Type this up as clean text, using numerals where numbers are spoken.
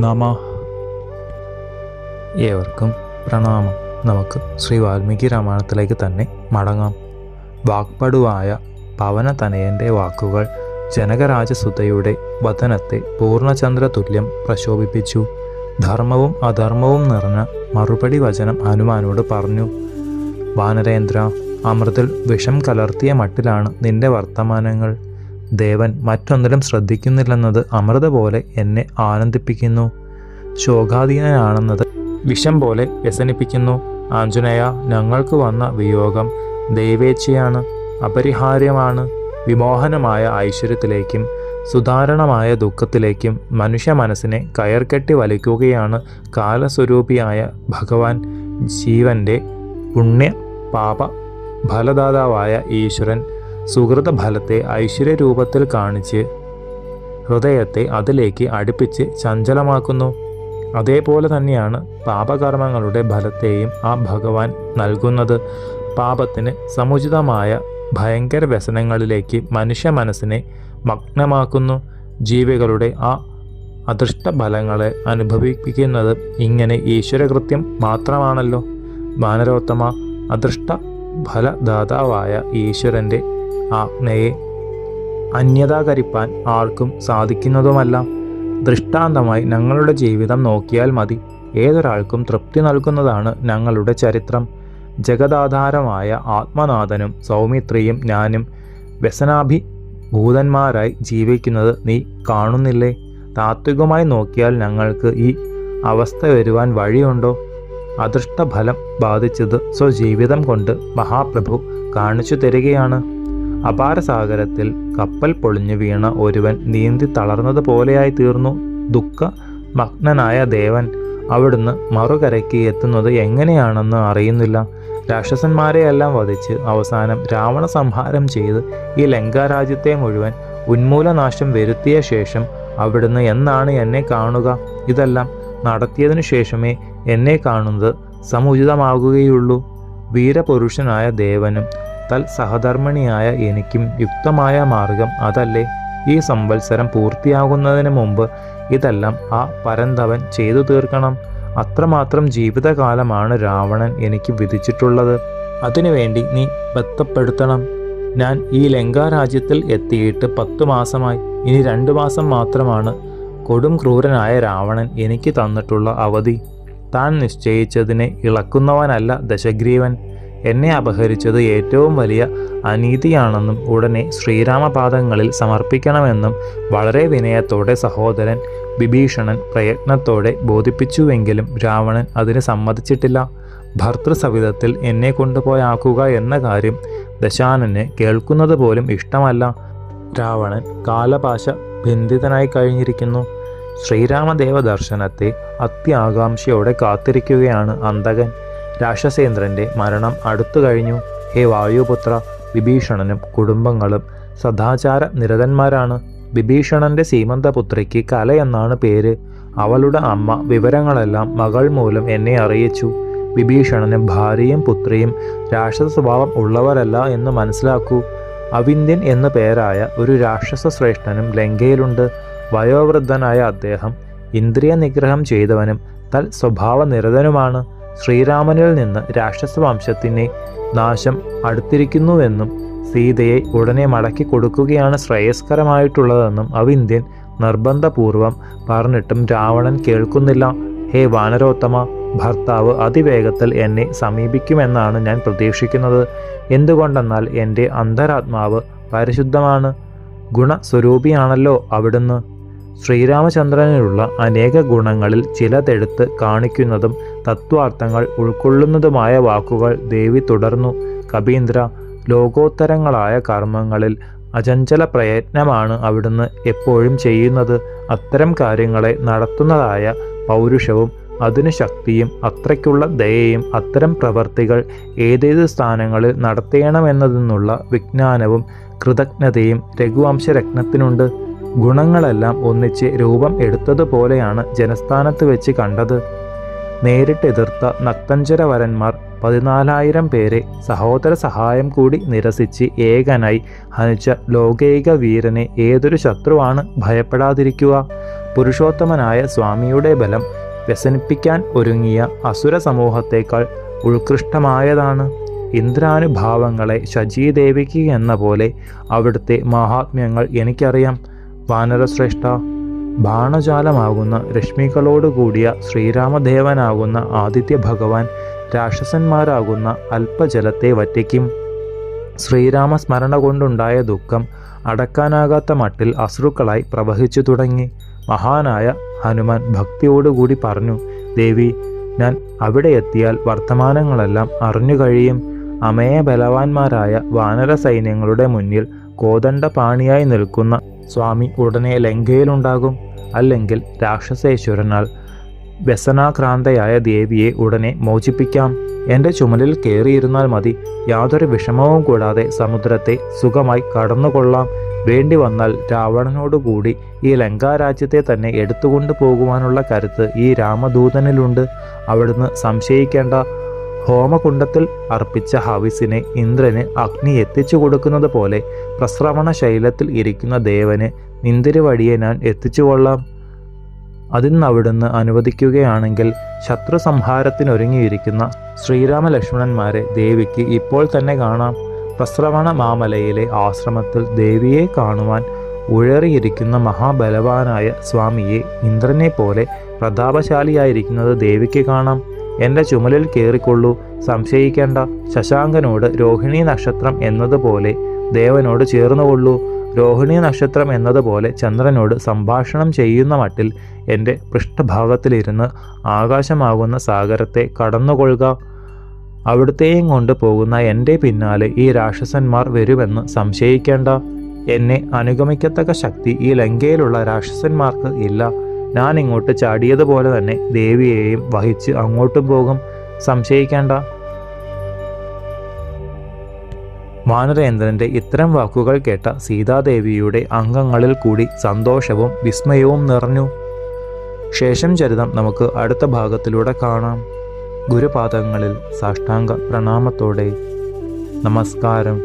നമഃ. ഏവർക്കും പ്രണാമം. നമുക്ക് ശ്രീ വാൽമീകി രാമായണത്തിലേക്ക് തന്നെ മടങ്ങാം. വാക്പടുവായ പവനതനയൻ്റെ വാക്കുകൾ ജനകരാജസുതയുടെ വദനത്തെ പൂർണ്ണചന്ദ്ര തുല്യം പ്രശോഭിപ്പിച്ചു. ധർമ്മവും അധർമ്മവും നിറഞ്ഞ മറുപടി വചനം ഹനുമാനോട് പറഞ്ഞു. വാനരേന്ദ്ര, അമൃതിൽ വിഷം കലർത്തിയ മട്ടിലാണ് നിന്റെ വർത്തമാനങ്ങൾ. ദേവൻ മറ്റൊന്നിലും ശ്രദ്ധിക്കുന്നില്ലെന്നത് അമൃത പോലെ എന്നെ ആനന്ദിപ്പിക്കുന്നു. ശോകാധീനനാണെന്നത് വിഷം പോലെ വ്യസനിപ്പിക്കുന്നു. ആഞ്ജനേയ, ഞങ്ങൾക്ക് വന്ന വിയോഗം ദൈവേച്ഛയാണ്, അപരിഹാര്യമാണ്. വിമോഹനമായ ഐശ്വര്യത്തിലേക്കും സുധാരണമായ ദുഃഖത്തിലേക്കും മനുഷ്യ മനസ്സിനെ കയർകെട്ടി വലിക്കുകയാണ് കാലസ്വരൂപിയായ ഭഗവാൻ. ജീവന്റെ പുണ്യ പാപ ഫലദാതാവായ ഈശ്വരൻ സുഹൃത ഫലത്തെ ഐശ്വര്യരൂപത്തിൽ കാണിച്ച് ഹൃദയത്തെ അതിലേക്ക് അടുപ്പിച്ച് ചഞ്ചലമാക്കുന്നു. അതേപോലെ തന്നെയാണ് പാപകർമ്മങ്ങളുടെ ഫലത്തെയും ആ ഭഗവാൻ നൽകുന്നത്. പാപത്തിന് സമുചിതമായ ഭയങ്കര വ്യസനങ്ങളിലേക്ക് മനുഷ്യ മനസ്സിനെ മഗ്നമാക്കുന്നു. ജീവികളുടെ ആ അദൃഷ്ടഫലങ്ങളെ അനുഭവിപ്പിക്കുന്നത് ഇങ്ങനെ ഈശ്വരകൃത്യം മാത്രമാണല്ലോ. വാനരോത്തമ, അദൃഷ്ട ഫലദാതാവായ ഈശ്വരൻ്റെ ആജ്ഞയെ അന്യതാകരിപ്പാൻ ആർക്കും സാധിക്കുന്നതുമല്ല. ദൃഷ്ടാന്തമായി ഞങ്ങളുടെ ജീവിതം നോക്കിയാൽ മതി. ഏതൊരാൾക്കും തൃപ്തി നൽകുന്നതാണ് ഞങ്ങളുടെ ചരിത്രം. ജഗദാധാരമായ ആത്മനാഥനും സൗമിത്രിയും ഞാനും വ്യസനാഭിഭൂതന്മാരായി ജീവിക്കുന്നത് നീ കാണുന്നില്ലേ? താത്വികമായി നോക്കിയാൽ ഞങ്ങൾക്ക് ഈ അവസ്ഥ വരുവാൻ വഴിയുണ്ടോ? അദൃഷ്ടഫലം ബാധിച്ചത് സ്വജീവിതം കൊണ്ട് മഹാപ്രഭു കാണിച്ചു തരികയാണ്. അപാരസാഗരത്തിൽ കപ്പൽ പൊളിഞ്ഞു വീണ ഒരുവൻ നീന്തി തളർന്നതുപോലെയായി തീർന്നു ദുഃഖമഗ്നനായ ദേവൻ. അവിടുന്ന് മറുകരയ്ക്ക് എത്തുന്നത് എങ്ങനെയാണെന്ന് അറിയുന്നില്ല. രാക്ഷസന്മാരെയെല്ലാം വധിച്ച് അവസാനം രാവണ സംഹാരം ചെയ്ത് ഈ ലങ്കാരാജ്യത്തെ മുഴുവൻ ഉന്മൂലനാശം വരുത്തിയ ശേഷം അവിടുന്ന് എന്നാണ് എന്നെ കാണുക? ഇതെല്ലാം നടത്തിയതിനു ശേഷമേ എന്നെ കാണുന്നത് സമുചിതമാകുകയുള്ളൂ. വീരപുരുഷനായ ദേവനും തൽ സഹധർമ്മിണിയായ എനിക്കും യുക്തമായ മാർഗം അതല്ലേ? ഈ സംവത്സരം പൂർത്തിയാകുന്നതിന് മുമ്പ് ഇതെല്ലാം ആ പരന്തവൻ ചെയ്തു തീർക്കണം. അത്രമാത്രം ജീവിതകാലമാണ് രാവണൻ എനിക്ക് വിധിച്ചിട്ടുള്ളത്. അതിനുവേണ്ടി നീ ബന്ധപ്പെടുത്തണം. ഞാൻ ഈ ലങ്കാരാജ്യത്തിൽ എത്തിയിട്ട് 10 മാസമായി. ഇനി 2 മാസം മാത്രമാണ് കൊടും ക്രൂരനായ രാവണൻ എനിക്ക് തന്നിട്ടുള്ള അവധി. താൻ നിശ്ചയിച്ചതിനെ ഇളക്കുന്നവനല്ല ദശഗ്രീവൻ. എന്നെ അപഹരിച്ചത് ഏറ്റവും വലിയ അനീതിയാണെന്നും ഉടനെ ശ്രീരാമപാദങ്ങളിൽ സമർപ്പിക്കണമെന്നും വളരെ വിനയത്തോടെ സഹോദരൻ വിഭീഷണൻ പ്രയത്നത്തോടെ ബോധിപ്പിച്ചുവെങ്കിലും രാവണൻ അതിന് സമ്മതിച്ചിട്ടില്ല. ഭർതൃസവിധത്തിൽ എന്നെ കൊണ്ടുപോയാക്കുക എന്ന കാര്യം ദശാനന് കേൾക്കുന്നത് പോലും ഇഷ്ടമല്ല. രാവണൻ കാലപാശ ബന്ധിതനായി കഴിഞ്ഞിരിക്കുന്നു. ശ്രീരാമദേവ ദർശനത്തെ അത്യാകാംക്ഷയോടെ കാത്തിരിക്കുകയാണ് അന്തകൻ. രാക്ഷസേന്ദ്രൻ്റെ മരണം അടുത്തു കഴിഞ്ഞു. ഹേ വായുപുത്ര, വിഭീഷണനും കുടുംബങ്ങളും സദാചാര നിരതന്മാരാണ്. വിഭീഷണന്റെ സീമന്തപുത്രിക്ക് കല എന്നാണ് പേര്. അവളുടെ അമ്മ വിവരങ്ങളെല്ലാം മകൾ മൂലം എന്നെ അറിയിച്ചു. വിഭീഷണന് ഭാര്യയും പുത്രിയും രാക്ഷസ സ്വഭാവം ഉള്ളവരല്ല എന്ന് മനസ്സിലാക്കൂ. അവിന്ധ്യൻ എന്നു പേരായ ഒരു രാക്ഷസ ശ്രേഷ്ഠനും ലങ്കയിലുണ്ട്. വയോവൃദ്ധനായ അദ്ദേഹം ഇന്ദ്രിയ നിഗ്രഹം ചെയ്തവനും തൽ സ്വഭാവ നിരതനുമാണ്. ശ്രീരാമനിൽ നിന്ന് രാക്ഷസ വംശത്തിൻ്റെ നാശം അടുത്തിരിക്കുന്നുവെന്നും സീതയെ ഉടനെ മടക്കി കൊടുക്കുകയാണ് ശ്രേയസ്കരമായിട്ടുള്ളതെന്നും അവിന്ധ്യൻ നിർബന്ധപൂർവം പറഞ്ഞിട്ടും രാവണൻ കേൾക്കുന്നില്ല. ഹേ വാനരോത്തമ, ഭർത്താവ് അതിവേഗത്തിൽ എന്നെ സമീപിക്കുമെന്നാണ് ഞാൻ പ്രതീക്ഷിക്കുന്നത്. എന്തുകൊണ്ടെന്നാൽ എൻ്റെ അന്തരാത്മാവ് പരിശുദ്ധമാണ്. ഗുണസ്വരൂപിയാണല്ലോ അവിടുന്ന്. ശ്രീരാമചന്ദ്രനിലുള്ള അനേക ഗുണങ്ങളിൽ ചിലതെടുത്ത് കാണിക്കുന്നതും തത്വാർത്ഥങ്ങൾ ഉൾക്കൊള്ളുന്നതുമായ വാക്കുകൾ ദേവി തുടർന്നു. കപീന്ദ്ര, ലോകോത്തരങ്ങളായ കർമ്മങ്ങളിൽ അചഞ്ചല പ്രയത്നമാണ് അവിടുന്ന് എപ്പോഴും ചെയ്യുന്നത്. അത്തരം കാര്യങ്ങളെ നടത്തുന്നതായ പൗരുഷവും അതിനു ശക്തിയും അത്രയ്ക്കുള്ള ദയയും അത്തരം പ്രവർത്തികൾ ഏതേത് സ്ഥാനങ്ങളിൽ നടത്തേണമെന്നതെന്നുള്ള വിജ്ഞാനവും കൃതജ്ഞതയും രഘുവംശരത്നത്തിനുണ്ട്. ഗുണങ്ങളെല്ലാം ഒന്നിച്ച് രൂപം എടുത്തതുപോലെയാണ് ജനസ്ഥാനത്ത് വെച്ച് കണ്ടത്. നേരിട്ടെതിർത്ത നക്തഞ്ചരവരന്മാർ 14,000 പേരെ സഹോദര സഹായം കൂടി നിരസിച്ച് ഏകനായി ഹനിച്ച ലോകൈക വീരനെ ഏതൊരു ശത്രുവാണ് ഭയപ്പെടാതിരിക്കുക? പുരുഷോത്തമനായ സ്വാമിയുടെ ബലം വ്യസനിപ്പിക്കാൻ ഒരുങ്ങിയ അസുര സമൂഹത്തേക്കാൾ ഉത്കൃഷ്ടമായതാണ്. ഇന്ദ്രാനുഭാവങ്ങളെ ശചീദേവിക്ക് എന്ന പോലെ അവിടുത്തെ മഹാത്മ്യങ്ങൾ എനിക്കറിയാം. വാനരശ്രേഷ്ഠ, ബാണജാലമാകുന്ന രശ്മികളോടുകൂടിയ ശ്രീരാമദേവനാകുന്ന ആദിത്യ ഭഗവാൻ രാക്ഷസന്മാരാകുന്ന അല്പജലത്തെ വറ്റിക്കും. ശ്രീരാമസ്മരണ കൊണ്ടുണ്ടായ ദുഃഖം അടക്കാനാകാത്ത മട്ടിൽ അശ്രുക്കളായി പ്രവഹിച്ചു തുടങ്ങി. മഹാനായ ഹനുമാൻ ഭക്തിയോടുകൂടി പറഞ്ഞു, ദേവി, ഞാൻ അവിടെ എത്തിയാൽ വർത്തമാനങ്ങളെല്ലാം അറിഞ്ഞു കഴിയും. അമേയ ബലവാന്മാരായ വാനര സൈന്യങ്ങളുടെ മുന്നിൽ കോദണ്ഡപാണിയായി നിൽക്കുന്ന സ്വാമി ഉടനെ ലങ്കയിലുണ്ടാകും. അല്ലെങ്കിൽ രാക്ഷസേശ്വരനാൽ വ്യസനാക്രാന്തയായ ദേവിയെ ഉടനെ മോചിപ്പിക്കാം. എൻ്റെ ചുമലിൽ കയറിയിരുന്നാൽ മതി. യാതൊരു വിഷമവും കൂടാതെ സമുദ്രത്തെ സുഖമായി കടന്നുകൊള്ളാം. വേണ്ടി വന്നാൽ രാവണനോടുകൂടി ഈ ലങ്കാരാജ്യത്തെ തന്നെ എടുത്തുകൊണ്ടു പോകുവാനുള്ള കരുത്ത് ഈ രാമദൂതനിലുണ്ട്. അവിടുന്ന് സംശയിക്കേണ്ട. ഹോമകുണ്ടത്തിൽ അർപ്പിച്ച ഹവിസിനെ ഇന്ദ്രന് അഗ്നി എത്തിച്ചു കൊടുക്കുന്നത് പോലെ പ്രസ്രവണ ശൈലത്തിൽ ഇരിക്കുന്ന ദേവന് നിന്തിരുവടിയെ ഞാൻ എത്തിച്ചുകൊള്ളാം. അതിന്നവിടുന്ന് അനുവദിക്കുകയാണെങ്കിൽ ശത്രു സംഹാരത്തിനൊരുങ്ങിയിരിക്കുന്ന ശ്രീരാമലക്ഷ്മണന്മാരെ ദേവിക്ക് ഇപ്പോൾ തന്നെ കാണാം. പ്രസ്രവണ മാമലയിലെ ആശ്രമത്തിൽ ദേവിയെ കാണുവാൻ ഉഴറിയിരിക്കുന്ന മഹാബലവാനായ സ്വാമിയെ ഇന്ദ്രനെ പോലെ പ്രതാപശാലിയായിരിക്കുന്നത് ദേവിക്ക് കാണാം. എൻ്റെ ചുമലിൽ കയറിക്കൊള്ളൂ, സംശയിക്കേണ്ട. ശശാങ്കനോട് രോഹിണി നക്ഷത്രം എന്നതുപോലെ ദേവനോട് ചേർന്നുകൊള്ളൂ. രോഹിണി നക്ഷത്രം എന്നതുപോലെ ചന്ദ്രനോട് സംഭാഷണം ചെയ്യുന്ന മട്ടിൽ എൻ്റെ പൃഷ്ഠഭാഗത്തിലിരുന്ന് ആകാശമാകുന്ന സാഗരത്തെ കടന്നുകൊള്ളുക. അവിടുത്തെയും കൊണ്ട് പോകുന്ന എൻ്റെ പിന്നാലെ ഈ രാക്ഷസന്മാർ വരുമെന്ന് സംശയിക്കേണ്ട. എന്നെ അനുഗമിക്കത്തക്ക ശക്തി ഈ ലങ്കയിലുള്ള രാക്ഷസന്മാർക്ക് ഇല്ല. ഞാൻ ഇങ്ങോട്ട് ചാടിയതുപോലെ തന്നെ ദേവിയെയും വഹിച്ച് അങ്ങോട്ടും പോകും, സംശയിക്കേണ്ട. വാനരേന്ദ്രൻ്റെ ഇത്തരം വാക്കുകൾ കേട്ട സീതാദേവിയുടെ അംഗങ്ങളിൽ കൂടി സന്തോഷവും വിസ്മയവും നിറഞ്ഞു. ശേഷം ചരിതം നമുക്ക് അടുത്ത ഭാഗത്തിലൂടെ കാണാം. ഗുരുപാദങ്ങളിൽ സാഷ്ടാംഗ പ്രണാമത്തോടെ നമസ്കാരം.